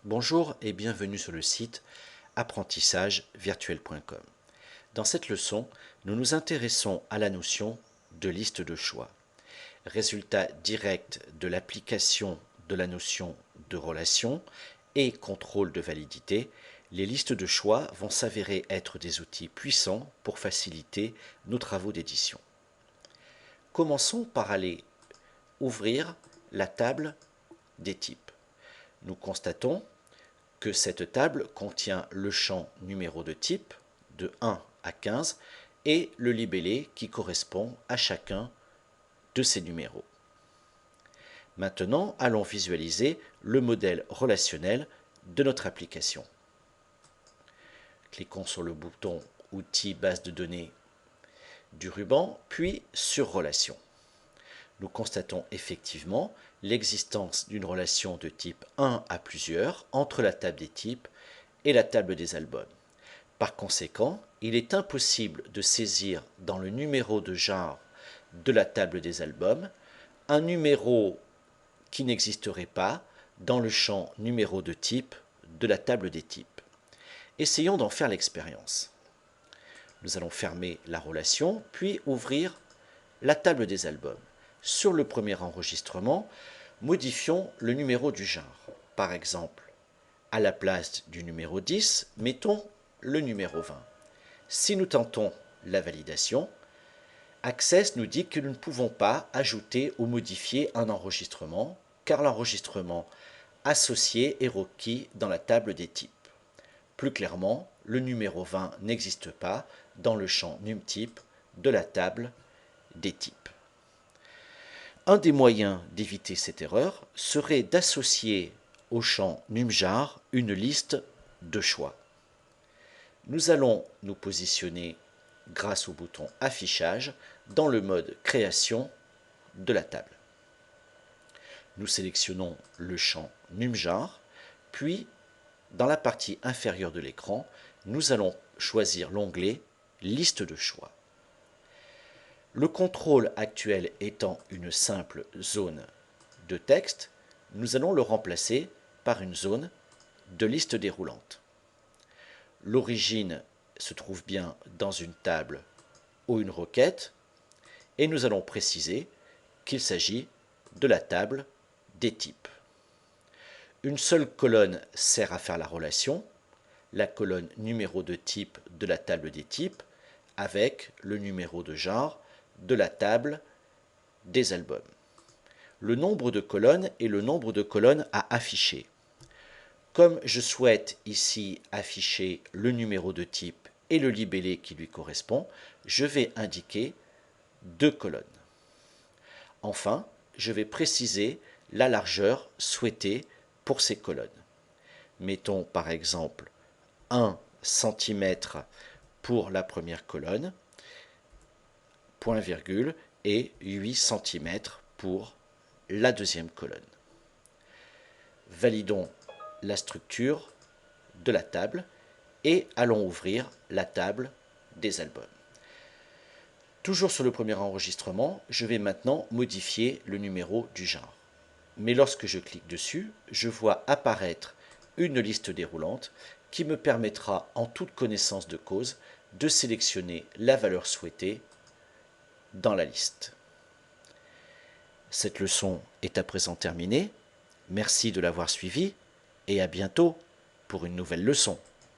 Bonjour et bienvenue sur le site apprentissagevirtuel.com. Dans cette leçon, nous nous intéressons à la notion de liste de choix. Résultat direct de l'application de la notion de relation et contrôle de validité, les listes de choix vont s'avérer être des outils puissants pour faciliter nos travaux d'édition. Commençons par aller ouvrir la table des types. Nous constatons que cette table contient le champ numéro de type de 1 à 15 et le libellé qui correspond à chacun de ces numéros. Maintenant, allons visualiser le modèle relationnel de notre application. Cliquons sur le bouton Outils base de données du ruban, puis sur Relations. Nous constatons effectivement l'existence d'une relation de type 1 à plusieurs entre la table des types et la table des albums. Par conséquent, il est impossible de saisir dans le numéro de genre de la table des albums un numéro qui n'existerait pas dans le champ numéro de type de la table des types. Essayons d'en faire l'expérience. Nous allons fermer la relation, puis ouvrir la table des albums. Sur le premier enregistrement, modifions le numéro du genre. Par exemple, à la place du numéro 10, mettons le numéro 20. Si nous tentons la validation, Access nous dit que nous ne pouvons pas ajouter ou modifier un enregistrement, car l'enregistrement associé est requis dans la table des types. Plus clairement, le numéro 20 n'existe pas dans le champ numType de la table des types. Un des moyens d'éviter cette erreur serait d'associer au champ numJar une liste de choix. Nous allons nous positionner grâce au bouton Affichage dans le mode Création de la table. Nous sélectionnons le champ numJar, puis dans la partie inférieure de l'écran, nous allons choisir l'onglet Liste de choix. Le contrôle actuel étant une simple zone de texte, nous allons le remplacer par une zone de liste déroulante. L'origine se trouve bien dans une table ou une requête, et nous allons préciser qu'il s'agit de la table des types. Une seule colonne sert à faire la relation, la colonne numéro de type de la table des types avec le numéro de genre de la table des albums. Le nombre de colonnes est le nombre de colonnes à afficher. Comme je souhaite ici afficher le numéro de type et le libellé qui lui correspond, je vais indiquer 2 colonnes. Enfin, je vais préciser la largeur souhaitée pour ces colonnes. Mettons par exemple 1 cm pour la première colonne, point virgule, et 8 cm pour la deuxième colonne. Validons la structure de la table et allons ouvrir la table des albums. Toujours sur le premier enregistrement, je vais maintenant modifier le numéro du genre. Mais lorsque je clique dessus, je vois apparaître une liste déroulante qui me permettra en toute connaissance de cause de sélectionner la valeur souhaitée dans la liste. Cette leçon est à présent terminée. Merci de l'avoir suivie et à bientôt pour une nouvelle leçon.